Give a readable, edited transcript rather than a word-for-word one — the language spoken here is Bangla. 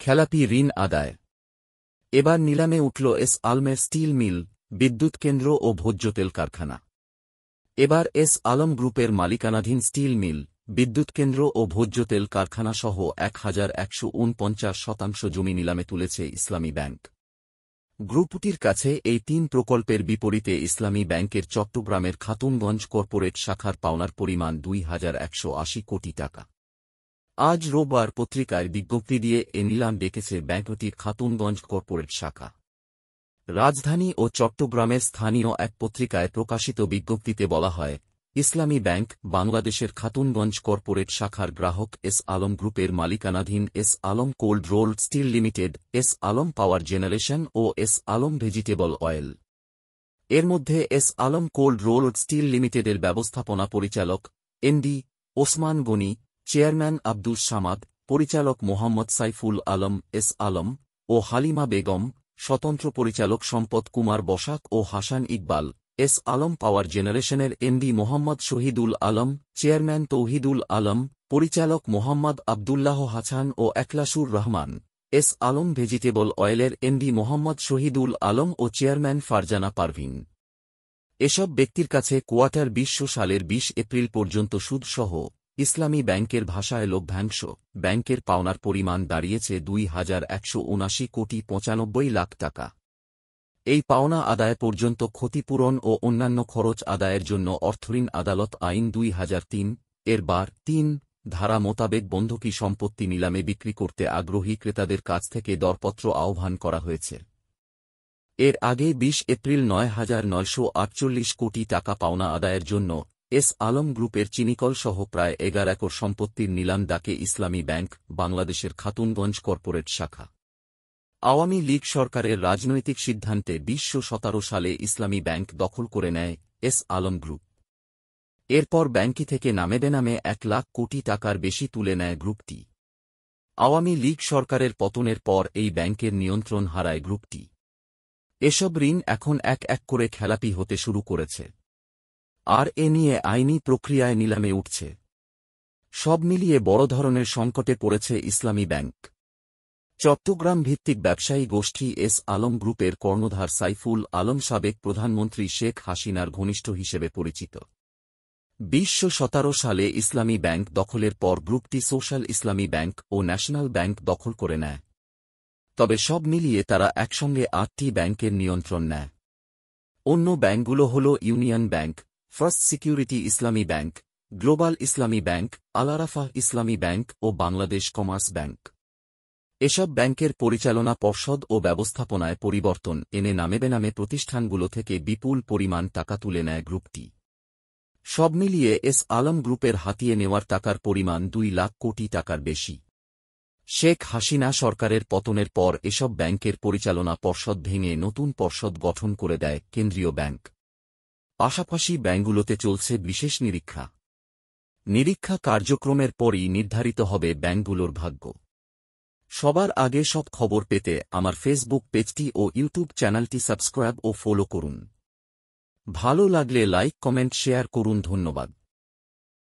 খেলাপি ঋণ আদায়। এবার নিলামে উঠল এস আলমের স্টিল মিল, বিদ্যুৎ কেন্দ্র ও ভোজ্য তেল কারখানা। এবার এস আলম গ্রুপের মালিকানাধীন স্টিল মিল, বিদ্যুৎ কেন্দ্র ও ভোজ্য তেল কারখানা সহ ১,১৪৯ জমি নিলামে তুলেছে ইসলামী ব্যাংক। গ্রুপটির কাছে এই ৩ প্রকল্পের বিপরীতে ইসলামী ব্যাংকের চট্টগ্রামের খাতুনগঞ্জ কর্পোরেট শাখার পাওনার পরিমাণ ২,১৮০ কোটি টাকা। আজ রোববার পত্রিকায় বিজ্ঞপ্তি দিয়ে এ নিলাম ডেকেছে ব্যাংকটির খাতুনগঞ্জ কর্পোরেট শাখা। রাজধানী ও চট্টগ্রামের স্থানীয় এক পত্রিকায় প্রকাশিত বিজ্ঞপ্তিতে বলা হয়, ইসলামী ব্যাংক বাংলাদেশের খাতুনগঞ্জ কর্পোরেট শাখার গ্রাহক এস আলম গ্রুপের মালিকানাধীন S Alam cold rolled steel limited, S Alam power generation ও এস আলম ভেজিটেবল অয়েল। এর মধ্যে S Alam cold rolled steel লিমিটেডের ব্যবস্থাপনা পরিচালক এমডি ওসমান গনি, চেয়ারম্যান আব্দুস সামাদ, পরিচালক মোহাম্মদ সাইফুল আলম এস আলম ও হালিমা বেগম, স্বতন্ত্র পরিচালক সম্পদ কুমার বসাক ও হাসান ইকবাল, এস আলম পাওয়ার জেনারেশনের এমডি মোহাম্মদ শহীদুল আলম, চেয়ারম্যান তৌহিদুল আলম, পরিচালক মোহাম্মদ আবদুল্লাহ হাসান ও একলাসুর রহমান, এস আলম ভেজিটেবল অয়েলের এমডি মোহাম্মদ শহীদুল আলম ও চেয়ারম্যান ফারজানা পারভিন। এসব ব্যক্তির কাছে কোয়ার্টার ২০০০ সালের ২০ এপ্রিল পর্যন্ত সুদসহ ইসলামী ব্যাংকের ভাষায় লভ্যাংশ, ব্যাংকের পাওনার পরিমাণ দাঁড়িয়েছে ২,১৭৯,৯৫ টাকা। এই পাওনা আদায় পর্যন্ত ক্ষতিপূরণ ও অন্যান্য খরচ আদায়ের জন্য অর্থঋণ আদালত আইন ২০০৩ এর ৩ ধারা মোতাবেক বন্ধকি সম্পত্তি নিলামে বিক্রি করতে আগ্রহী ক্রেতাদের কাছ থেকে দরপত্র আহ্বান করা হয়েছে। এর আগে ২০ এপ্রিল ৯,৯৪৮ কোটি টাকা পাওনা আদায়ের জন্য এস আলম গ্রুপের চিনিকল সহ প্রায় ১১ একর সম্পত্তির নিলাম ডাকে ইসলামী ব্যাংক বাংলাদেশের খাতুনগঞ্জ কর্পোরেট শাখা। আওয়ামী লীগ সরকারের রাজনৈতিক সিদ্ধান্তে ২০১৭ সালে ইসলামী ব্যাংক দখল করে নেয় এস আলম গ্রুপ। এরপর ব্যাংকটি থেকে নামে বেনামে ১ লাখ কোটি টাকার বেশি তুলে নেয় গ্রুপটি। আওয়ামী লীগ সরকারের পতনের পর এই ব্যাংকের নিয়ন্ত্রণ হারায় গ্রুপটি। এসব ঋণ এখন এক এক করে খেলাপি হতে শুরু করেছে। আর এ নিয়ে আইনি প্রক্রিয়ায় নিলামে উঠছে। সব মিলিয়ে বড় ধরনের সংকটে পড়েছে ইসলামী ব্যাংক। চট্টগ্রাম ভিত্তিক ব্যবসায়ী গোষ্ঠী এস আলম গ্রুপের কর্ণধার সাইফুল আলম সাবেক প্রধানমন্ত্রী শেখ হাসিনার ঘনিষ্ঠ হিসেবে পরিচিত। ২০১৭ সালে ইসলামী ব্যাংক দখলের পর গ্রুপটি সোশ্যাল ইসলামী ব্যাংক ও ন্যাশনাল ব্যাংক দখল করে নেয়। তবে সব মিলিয়ে তারা একসঙ্গে ৮টি ব্যাংকের নিয়ন্ত্রণ নেয়। অন্য ব্যাংকগুলো হল ইউনিয়ন ব্যাংক, ফার্স্ট সিকিউরিটি ইসলামী ব্যাংক, গ্লোবাল ইসলামী ব্যাংক, আল আরাফাহ ইসলামী ব্যাংক ও বাংলাদেশ কমার্স ব্যাংক। এসব ব্যাংকের পরিচালনা পর্ষদ ও ব্যবস্থাপনায় পরিবর্তন এনে নামে বেনামে প্রতিষ্ঠানগুলো থেকে বিপুল পরিমাণ টাকা তুলে নেয় গ্রুপটি। সব মিলিয়ে এস আলম গ্রুপের হাতিয়ে নেওয়ার টাকার পরিমাণ ২ লাখ কোটি টাকার বেশি। শেখ হাসিনা সরকারের পতনের পর এসব ব্যাংকের পরিচালনা পর্ষদ ভেঙে নতুন পর্ষদ গঠন করে দেয় কেন্দ্রীয় ব্যাংক। পাশাপাশি ব্যাংকগুলোতে চলছে বিশেষ নিরীক্ষা কার্যক্রমের পরই নির্ধারিত হবে ব্যাংকগুলোর ভাগ্য। সবার আগে সব খবর পেতে আমার ফেসবুক পেজটি ও ইউটিউব চ্যানেলটি সাবস্ক্রাইব ও ফলো করুন। ভালো লাগলে লাইক, কমেন্ট, শেয়ার করুন। ধন্যবাদ।